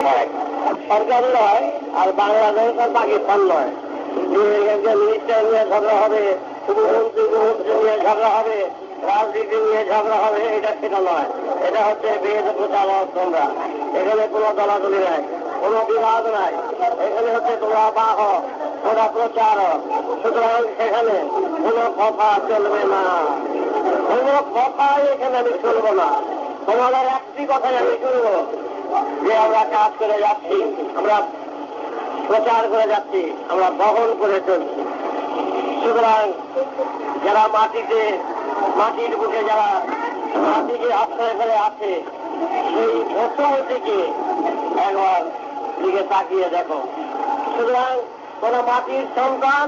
সরকার নয়, আর বাংলাদেশ আর পাকিস্তান নয়। মিনিস্টার নিয়ে ঝগড়া হবে, উপমন্ত্রী নিয়ে ঝগড়া হবে, রাজনীতি নিয়ে ঝগড়া হবে, এটা সেটা নয়। এটা হচ্ছে বেদ প্রচারক তোমরা। এখানে কোনো দলাদলি নাই, কোনো বিবাদ নাই। এখানে হচ্ছে তোমরা বাহক, তোমরা প্রচারক। সুতরাং সেখানে কোনো কথা চলবে না, কোনো কথাই এখানে আমি শুনবো না। তোমাদের একটি কথাই আমি শুনবো, যে আমরা কাজ করে যাচ্ছি, আমরা প্রচার করে যাচ্ছি, আমরা বহন করে চলছি। সুতরাং যারা মাটির বুকে যারা মাটিকে আশ্রয় করে আছে, সেই বছর থেকে একবার দিকে তাকিয়ে দেখো। সুতরাং কোন মাটির সন্তান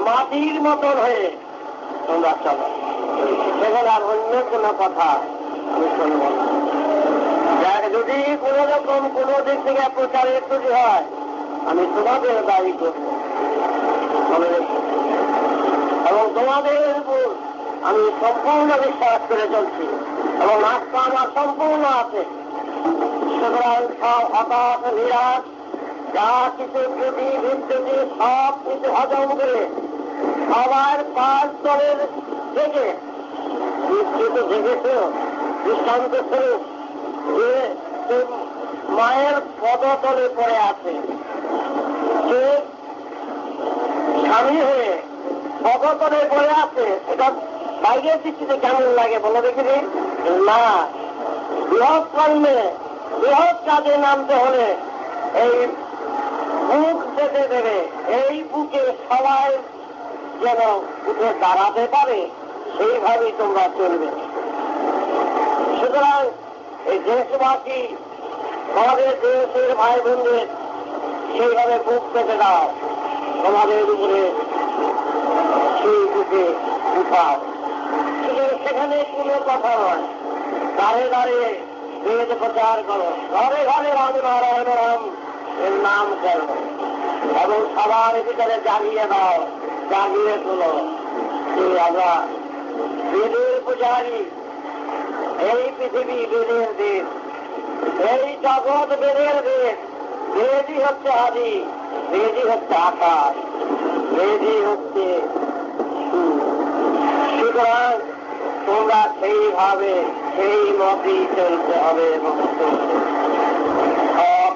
মাটির মতন হয়ে তোমরা চলো, সেখানে আর অন্য কোনো কথা আমি শুনব না। যদি কোন রকম কোন দিক থেকে প্রচারের ত্রুটি হয়, আমি তোমাদের দায়ী করব এবং তোমাদের উপর আমি সম্পূর্ণ বিশ্বাস করে চলছি এবং আস্থা আমার সম্পূর্ণ আছে। সুতরাং সব হতাশ নিরাশ যা কিছু ত্রুটি বিচ্যুতি সব কিছু হজম করে সবার 5 দলের থেকে বিস্তৃত দেখেছ দৃষ্টান্ত স্বরূপ যে মায়ের পদতলে পড়ে আছে, যে স্বামী হয়ে পদতলে পড়ে আছে, এটা বাইরের দৃষ্টিতে কেমন লাগে বলে দেখিনি? না, বৃহৎ কর্মে বৃহৎ কাজে নামতে হলে এই বুক পেতে দেবে, এই বুকে সবাই যেন উঠে দাঁড়াতে পারে, সেইভাবেই তোমরা চলবে। সুতরাং এই দেশবাসী তোমাদের দেশের ভাই বোনদের সেইভাবে বুক পেতে দাও, তোমাদের উপরে সেই বুকে উঠাও। সেখানে কোনো কথা নয়, দাঁড়ে দাঁড়িয়ে বেদ প্রচার করো, ঘরে ঘরে রাম নারায়ণ রাম এর নাম করো এবং সবার ভিতরে জাগিয়ে দাও, জাগিয়ে তোলো যে আমরা বেদের পূজারী। এই পৃথিবী বেদের দেশ, এই জগৎ বেদের দেশ। বেদই হচ্ছে আদি, বেদই হচ্ছে আকাশ, বেদই হচ্ছে। সুতরাং তোমরা সেইভাবে সেই মতই চলতে হবে এবং চলতে।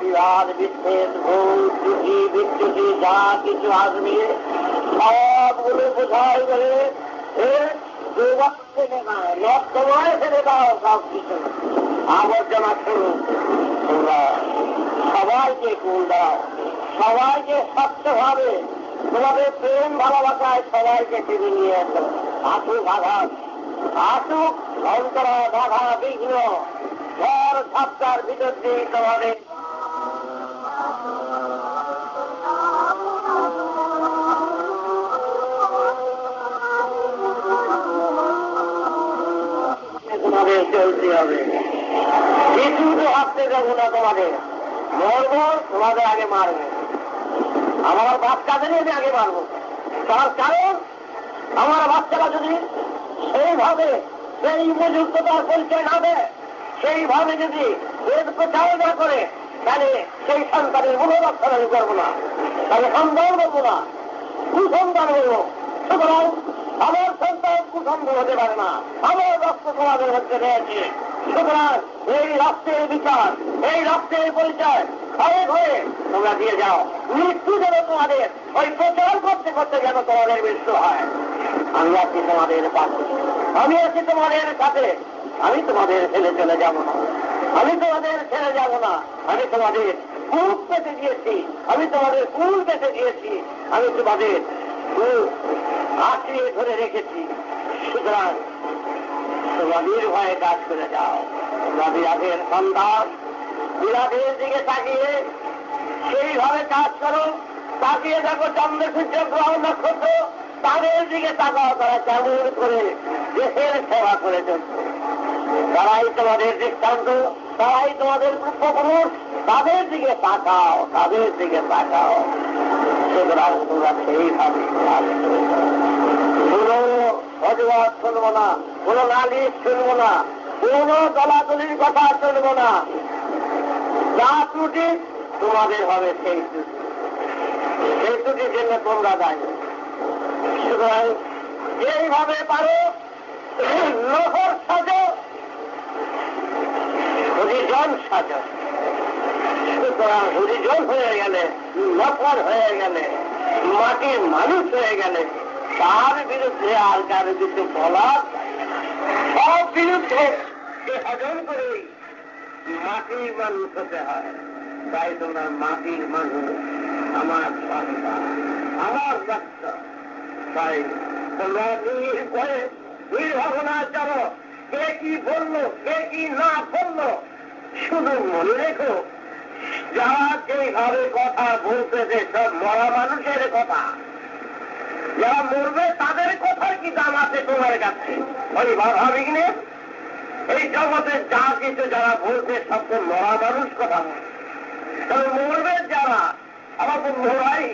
বিবাদ বিচ্ছেদ ভুল ত্রুটি বিচ্যুতি যা কিছু আসবে সবগুলো বোঝাই করে নষ্টময় ফেলে দাও সব কিছু, আবর্জনা শুরু। তোমরা সবাইকে কুল দাও, সবাইকে স্বচ্ছভাবে তোমাদের প্রেম ভালোবাসায় সবাইকে টেনে নিয়ে আসো। আসুক আঘাত, আসুক অন্তরা বাধা বিঘ্ন, ঝড় ঝাপটার ভিতর দিয়ে তোমাদের তোমাদের চলতে হবে। কিছু তো ভাবতে যাবো না, তোমাদের মরবো, তোমাদের আগে মারবো, আমার বাচ্চাদেরই আমি আগে মারবো। তার কারণ আমার বাচ্চারা যদি সেইভাবে সেই উপযুক্ততার পরিচয় না দেয়, সেইভাবে যদি বেদ প্রচার না করে, তাহলে সেই সন্তানের মনোরক্ষণ আমি করবো না, তাহলে সন্তান বলবো না, কুসন্তান বলবো। সুতরাং আমার সন্তান কুসন্তান হতে পারে না, আমার রক্ত তোমাদের মধ্যে রয়েছে। সুতরাং এই রাষ্ট্রের বিচার, এই রাষ্ট্রের পরিচয় ঘরে ঘরে তোমরা দিয়ে যাও। মৃত্যু যেন তোমাদের ওই প্রচার করতে করতে যেন তোমাদের মৃত্যু হয়। আমি আছি তোমাদের পাশে, আমি আছি তোমাদের সাথে, আমি তোমাদের ছেড়ে চলে যাব না, আমি তোমাদের ছেড়ে যাব না। আমি তোমাদের বুক পেতে দিয়েছি, আমি তোমাদের কুল পেতে দিয়েছি, আমি তোমাদের আঁকড়িয়ে ধরে রেখেছি। সুতরাং তোমরা নির্ভয়ে কাজ করে যাও। তোমরা বিরাটের সন্তান, বিরাটের দিকে তাকিয়ে সেইভাবে কাজ করো। তাকিয়ে দেখো চন্দ্র সূর্য গ্রহ নক্ষত্র, তাদের দিকে তাকাও, তারা কেমন করে দেশের সেবা করে চলছে। তারাই তোমাদের দৃষ্টান্ত, তারাই তোমাদের পূর্বপুরুষ, তাদের দিকে তাকাও, তাদের দিকে তাকাও। সুতরাং তোমরা সেইভাবে কোন অজুহাত শুনবো না, কোন নালিশ শুনবো না, কোন দলাদলির কথা শুনবো না। যা ত্রুটি তোমাদের হবে সেই ত্রুটি, সেই ত্রুটির জন্য তোমরা দায়ী। সুতরাং যেইভাবে পারো লোহর সাজো, হরিজন সাজো। সুতরাং হরিজন হয়ে গেলে, নফর হয়ে গেলে, মাটির মানুষ হয়ে গেলে তার বিরুদ্ধে আর কারো কিছু বলার সব বিরুদ্ধে হজম করেই মাটির মানুষ হতে হয়। তাই তোমরা মাটির মানুষ, আমার সন্তান, আমার বাচ্চা। তাই তোমরা নির্ভয়ে নির্ভাবনা চলো, কে কি বললো, কে কি না বললো, শুধু মনে রেখো যারা যেভাবে কথা বলতেছে সব মরা মানুষের কথা। যারা মরবে তাদের কথার কি দাম আছে তোমার কাছে? ওই ভাবিক নে, এই জগতে যা কিছু যারা বলছে সব তো মরা মানুষ কথা। তবে মরবে যারা, আমার তো মরাই,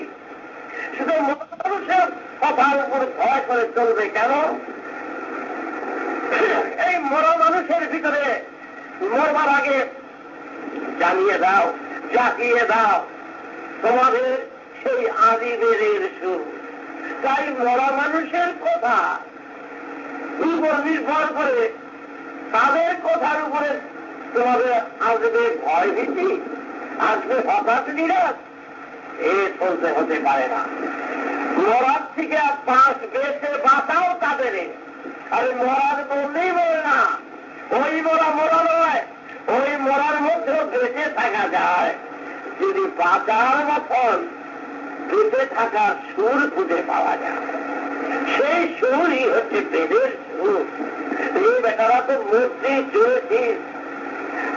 শুধু মরা মানুষের কথার উপর ভয় করে চলবে কেন? এই মরা মানুষের ভিতরে মরবার আগে জানিয়ে দাও, জাগিয়ে দাও তোমাদের সেই আদিবের সুর। তাই মরা মানুষের কথা উপর নির্ভর করে তাদের কথার উপরে তোমাদের আসবে ভয় ভীতি, আসবে হঠাৎ নিরাশ, এ চলতে হতে পারে না। মরার থেকে পাঁচ বেঁচে বাঁচাও তাদের। আরে মরার বললেই বলে না, ওই মরা মরা নয়, ওই মরার মধ্যেও বেঁচে থাকা যায় যদি বাঁচার মতন বেঁচে থাকার সুর খুঁজে পাওয়া যায়। সেই সুরই হচ্ছে বেদের সুর। এই বেটারা তো মূর্তি চলেছিস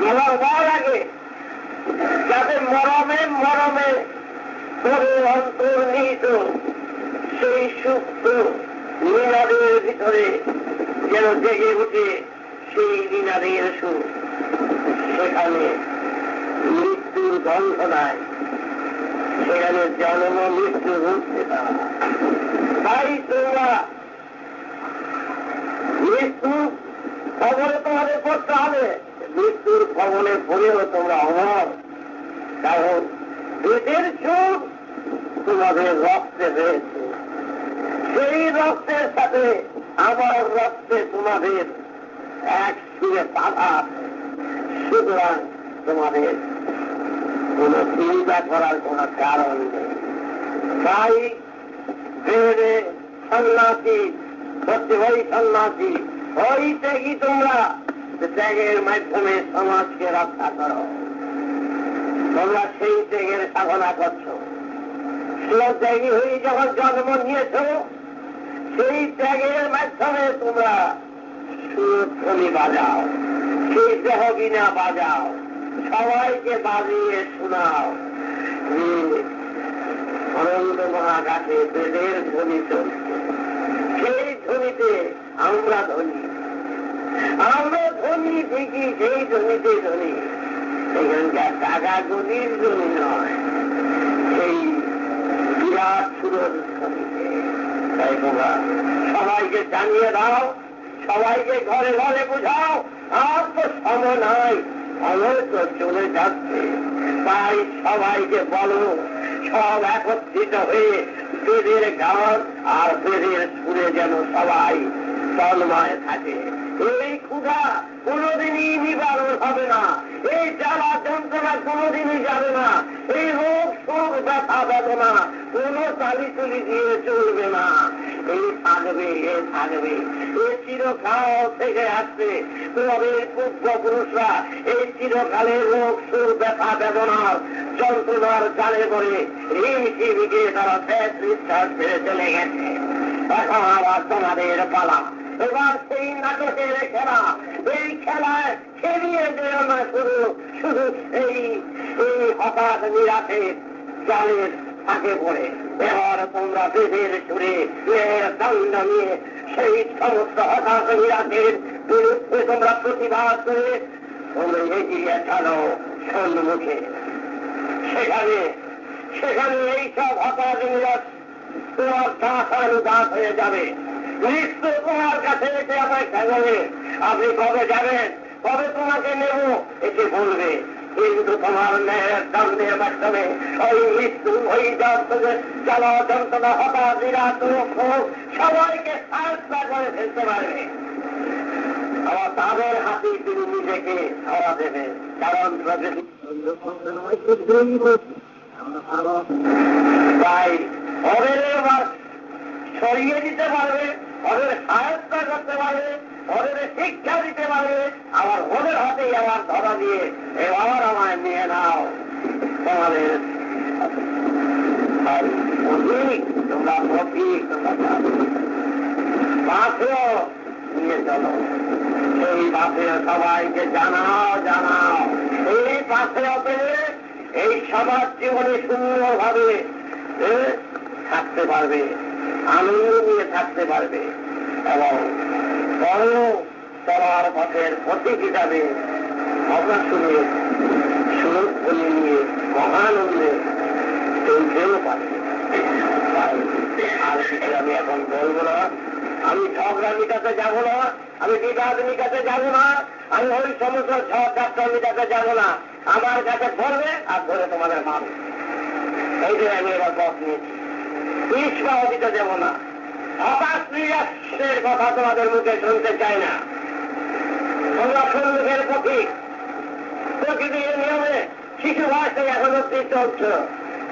মরবার আগে, যাতে মরমে মরমে তোরে অন্তর্নিহিত সেই সুপ্ত নীনাদের ভিতরে যেন জেগে উঠে সেই নীনাদের সুর। সেখানে মৃত্যুর গন্ধ নাই, সেখানে জন্ম মৃত্যু হচ্ছে না। তাই তোমরা মৃত্যু খবরে তোমাদের করতে হবে, মৃত্যুর খবরে পড়েও তোমরা অমর। কারণ পেটের সুখ তোমাদের রক্তে রয়েছে, সেই রক্তের সাথে আমার রক্তে তোমাদের এক সুরে বাধা। সুতরাং তোমাদের কোন চিন্তা করার কোন কারণ নেই। তাই ভেবে সন্ন্যাসী হচ্ছে ওই সন্ন্যাসী, ওই ত্যাগী তোমরা, ত্যাগের মাধ্যমে সমাজকে রক্ষা করো। তোমরা সেই ত্যাগের সাধনা করছো। ত্যাগী হয়ে যখন জন্ম নিয়েছ, সেই ত্যাগের মাধ্যমে তোমরা সুরধ্বনি বাজাও, সেই দেহবিনা বাজাও, সবাইকে বাজিয়ে শোনাও। অনন্ত মহাকাশে বেদের ধ্বনি চলছে, সেই ধ্বনিতে আমরা ধনী, আমরা ধনী ঠিকই, সেই ধ্বনিতে ধনী। এখানকার টাকা গদির ধ্বনি নয়, সেই বিরাট সুরের ধ্বনিতে। তাই তোমরা সবাইকে জানিয়ে দাও, সবাইকে ঘরে ঘরে বুঝাও, আর তো সময় নাই, সময় তো চলে যাচ্ছে। তাই সবাইকে বলো, সব একত্রিত হয়ে বেদের গান আর বেদের সুরে যেন সবাই তন্ময় থাকে। এই ক্ষুধা কোনদিনই নিবারণ হবে না, এই জ্বালা যন্ত্রণা কোনদিনই যাবে না, এই রোগ শোক ব্যথা বেদনা কোন চালিচুলি দিয়ে চলবে না। এই থাকবে, এ থাকবে, এ চিরকাল থেকে আসবে। তোমাদের পূর্বপুরুষরা এই চিরকালের রোগ শোক ব্যথা বেদনার যন্ত্রণার জানে করে ঋষিকে তারা শেষ নিঃশ্বাস ফেলে চলে গেছে। এখন আবার তোমাদের পালা। এবার সেই নাটকের খেলা, এই খেলায় খেলিয়ে যেও না শুধু শুধু এই হঠাৎ নিরাশে জালের থাকে পড়ে। এবার তোমরা বেদের সুরে দণ্ড নিয়ে সেই সমস্ত হঠাৎ নিরাশের বিরুদ্ধে তোমরা প্রতিবাদ করে তোমরা এগিয়ে চলো সম্মুখে। সেখানে সেখানে এইসব হঠাৎ নিরাশ তোমার দাস হয়ে যাবে। নিশ্চয় তোমার কাছে এসে আমায় খেলবে, আপনি কবে যাবেন, কবে তোমাকে নেব এসে বলবে। কিন্তু তোমার ন্যায়ের দণ্ডের মাধ্যমে ওই মৃত্যু, ওই জ্বালা যন্ত্রণা, হঠাৎ বিরাট ক্ষোভ সবাইকে সাহায্য করে ফেলতে পারবে। আবার তাদের হাতে তিনি নিজেকে ধরা দেবে, কারণ তাই ওদের এবার সরিয়ে দিতে পারবে, ওদের সাহায্য করতে পারবে, ওদের শিক্ষা দিতে পারবে, আবার ওদের হাতেই আবার ধরা দিয়ে এবার আমায় নিয়ে নাও তোমাদের তোমরা প্রতীক, তোমরা পাথেও নিয়ে চলো। সেই পাথে সবাইকে জানাও জানাও, এই পাথে পেলে এই সমাজ জীবনে সুন্দরভাবে থাকতে পারবে, আনন্দ নিয়ে থাকতে পারবে এবং বড় চলার পথের প্রতীক হিসাবে আমরা শুনে সুযোগ বলে নিয়ে মহানন্দে চলতেও পারবে। আর কিছু আমি এখন বলবো না, আমি ঝগড়া মিটাতে যাবো না, আমি বিবাদ মিটাতে যাবো না, আমি ওই সমস্ত ঝগড়া মিটাতে যাবো না। আমার কাছে ধরবে আর ধরে তোমাদের মারবে, এই যে আমি এবার পথ নিয়েছি। পিছপাও দিতে দেব না। হঠাৎ নিরাশের কথা তোমাদের মুখে শুনতে চাই না। তোমরা সম্মুখের পথিক, প্রকৃতির নিয়মে শিশু বয়সে এখন অব্দি চলছ,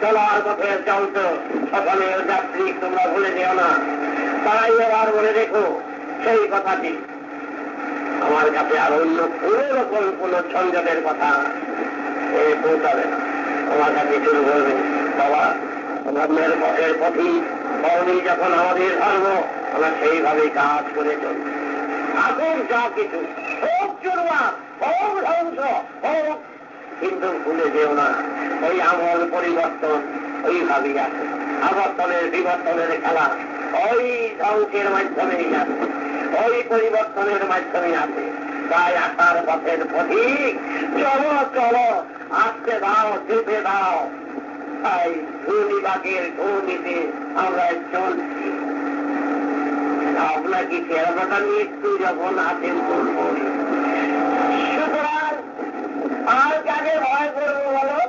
চলার পথে চলত সকলের যাত্রী, তোমরা ভুলে যেও না। তাই এবার বলে দেখো সেই কথাটি। আমার কাছে আর অন্য কোন রকম কোন সংযোগের কথা পৌঁছাবে না। তোমার কাছে শুরু করবে, বাবা ধর্মের পথের পথি কর্মী যখন আমাদের ধর্ম, আমরা সেইভাবে কাজ করে চলব। এখন যা কিছু হোক চুরমা, হোক ধ্বংস, হোক, কিন্তু ভুলে যেও না ওই আমল পরিবর্তন ওইভাবেই আছে। আবর্তনের বিবর্তনের খেলা ওই ধ্বংসের মাধ্যমেই আছে, ওই পরিবর্তনের মাধ্যমে আছে। তাই আসার পথের পথিক চলো চলো, আসতে দাও, যেতে দাও। তাই ধূলিবাগের ধূলিতে আমরা চলছি। আপনাকে কেরাটা মৃত্যু যখন আছেন সুতরাং আর কাকে ভয় করবো বলো?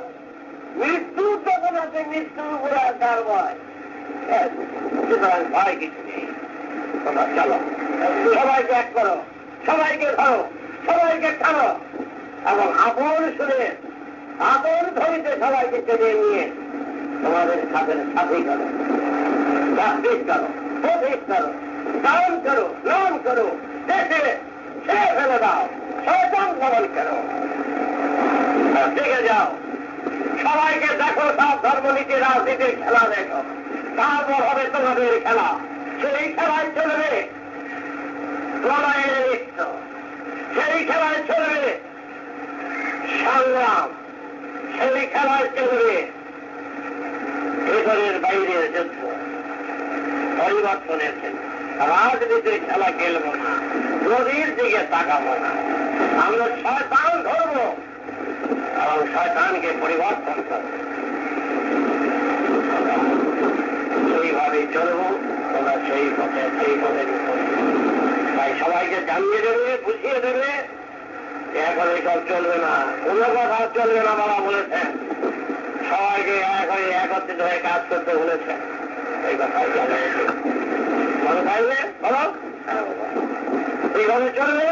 মৃত্যু যখন আছে, মৃত্যুর উপরে তার ভয়। সুতরাং ভয় কিছু নেই। তোমরা চলো, সবাইকে এক করো, সবাইকে ধরো, সবাইকে টানো এবং আপন শুনে আপন ধরিতে সবাইকে টেনে নিয়ে তোমাদের সাথে সাথী করো, জাতিক করো, প্রতীক করো, দান করো, নাম করো, দেশে সে ফেলে দাও, শয়তান দমন করো, দেখে যাও। সবাইকে দেখো, সব ধর্মনীতি রাজনীতির খেলা দেখো, তারপর হবে তোমাদের খেলা। সেই খেলায় চলবে লড়াইয়ের নৃত্য, সেই খেলায় চলবে সংগ্রাম, সেই খেলায় চলবে ভেতরের বাইরের যুদ্ধ, পরিবর্তনের ক্ষেত্রে। রাজনীতির খেলা খেলবো না, নদীর দিকে তাকাবো না। আমরা শয়তান ধরবো এবং শয়তানকে পরিবর্তন করবো, সেইভাবে চলবো। তোমরা সেই পথে তাই সবাইকে জানিয়ে দেবে, বুঝিয়ে দেবে। এখন এইসব চলবে না, কোন কথা চলবে না। বাবা বলেছেন সবাইকে এক হয়ে একত্রিত হয়ে কাজ করতে বলেছেন। এই কথাই মনে থাকবে, বলো এইভাবে চলবে।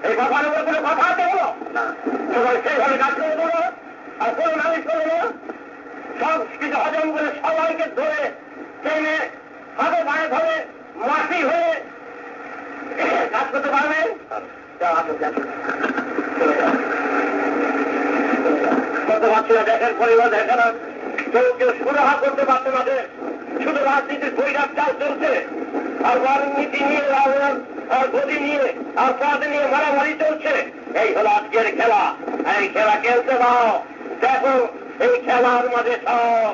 এই কথার উপর কোনো কথা আছে বলো না, সবাই সেইভাবে কাজ করে দেবো আর কোনো নালিশ করে দেবো। সব কিছু হজম করে সবাইকে ধরে টেনে হাতে পায়ে ধরে মাটি হয়ে কাজ করতে পারবেন। করতে পারছি না, দেশের পরিবার দেখে না, কেউ কেউ সুরাহা করতে পারছে না। শুধু রাজনীতির বৈরাগ চাল চলছে, আর রাজনীতি নিয়ে আর গদি নিয়ে আর পদ নিয়ে মারামারি চলছে। এই হলো আজকের খেলা। এই খেলা খেলতে দাও, দেখো এই খেলার মাঝে সব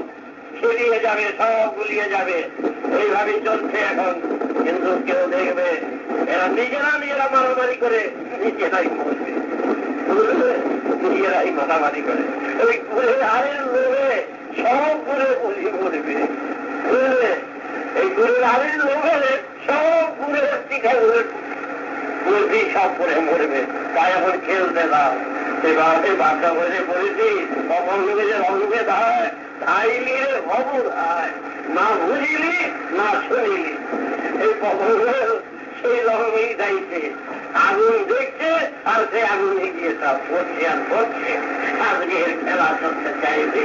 খেলিয়ে যাবে, সব গুলিয়ে যাবে। এইভাবেই চলছে এখন। কিন্তু কেউ দেখবে এরা নিজেরা মারামারি করে নিজেরাই মরবে, নিজেরাই মারামারি করে। ওই ঘুরে আরের লোভে সব ঘুরে পুলিশ মরবে, বুঝলে? এই ঘুরে আরের লোভে সব ঘুরে টিকা ঘুরে সব করে মরবে। তাই এখন খেলতে দাও, এবার বাচ্চা বসে পড়েছি কখন লোকে যে রঙে দাঁড়ায় ধাইলি খবর হয় না বুঝিলি না শুনিলি এই কখনের সেই রকমেই যাইছে আগুন দেখছে আর সে আগুনে গিয়ে সব পড়ছে আর পড়ছে আজকের খেলা করতে চাইছে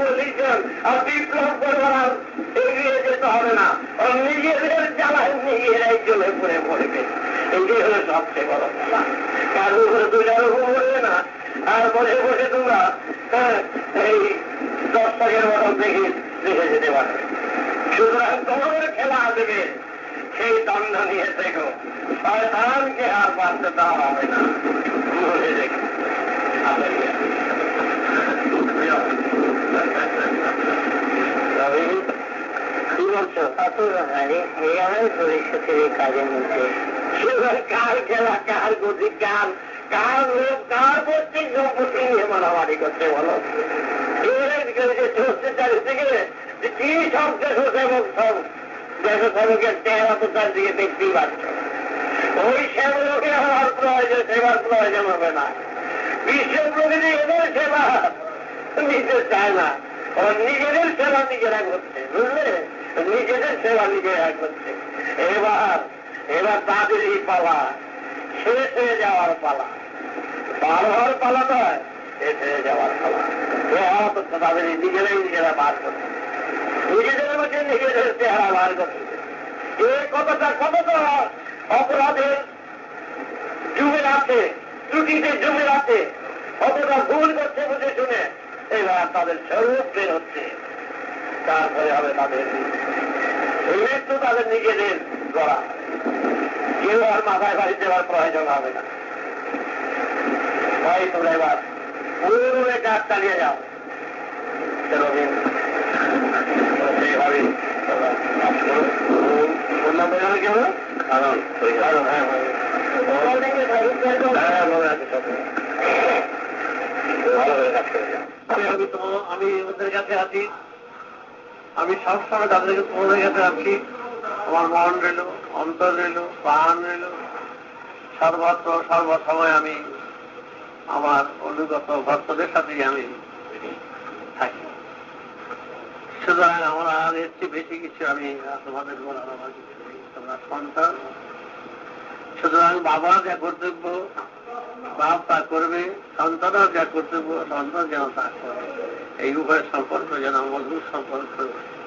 বলেছেন আর বিপ্লব করবার এগিয়ে যেতে হবে না আর নিজেদের জ্বালায় নিজেরাই চলে পড়ে পড়বে এটাই হলো সবচেয়ে বড় খেলা কারো উপরে দুইটার উপর পড়বে না আর বসে বসে তোমরা এই 10 টাকার মতন দেখে যেতে পারবে সুতরাং তোমাদের খেলা দেবে সেই দণ্ড নিয়ে দেখো শয়তানকে আর বাঁচতে দেওয়া হবে না বলে দেখো কি বলছো ভবিষ্যতের এই কাজের মধ্যে কার খেলা কার গতি কার কার লোক কার প্রত্যেক সম্পত্তি নিয়ে মারামারি করছে বলো চলছে চারিদিকে কি সব দেশসেবক সব দেশসেবকের চেহারা তো চারদিকে দেখতেই পাচ্ছ ওই সেবকে হওয়ার প্রয়োজন সেবার প্রয়োজন হবে না বিশ্ব প্রকৃতি এদের সেবা নিতে চায় না ওর নিজেদের সেবা নিজেরা করছে বুঝলে নিজেদের সেবা নিজেরা করছে এবার তাদেরই পালা শেষ হয়ে যাওয়ার পালা বার হওয়ার পালা নয় শেষ হয়ে যাওয়ার পালা তাদের নিজেরাই নিজেরা বার করছে নিজেদের মধ্যে নিজেদের চেহারা বার করছে এই কতটা অপরাধের যুগের আছে ত্রুটিতে যুগের আছে কতটা ভুল করছে বুঝে শুনে এবার তাদের স্বরূপ বের হচ্ছে তারপরে হবে তাদের মৃত্যু তাদের নিজেদের গড়া কেউ আর মাথায় বাড়ি দেওয়ার প্রয়োজন হবে না ভাই তোমরা এবার পুরো কাজ চালিয়ে যাও সেইভাবে আমি ওদের কাছে আছি আমি সবসময় তাদেরকে তোমাদের কাছে আছি আমার মন রইল অন্তর রইল প্রাণ রইল সর্বত্র সর্বসময় আমি আমার অনুগত ভক্তদের সাথে আমি থাকি সুতরাং আমরা আর এর চেয়ে বেশি কিছু আমি তোমাদের বলার আমার কিছু নেই তোমরা সন্তান সুতরাং বাবা যা কর্তব্য বাপ তা করবে সন্তানও যা কর্তব্য সন্তান যেন তা করবে এই উভয় সম্পর্ক যেন মধুর সম্পর্ক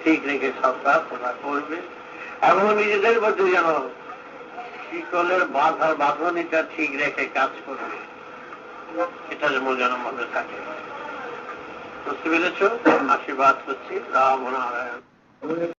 ঠিক রেখে সব কাজ তোমরা করবে এবং নিজেদের মধ্যে যেন শিকলের বাধার বাঁধনিটা ঠিক রেখে কাজ করবে এটা যেন মনে থাকে বুঝতে পেরেছ আশীর্বাদ করছি রাম নারায়ণ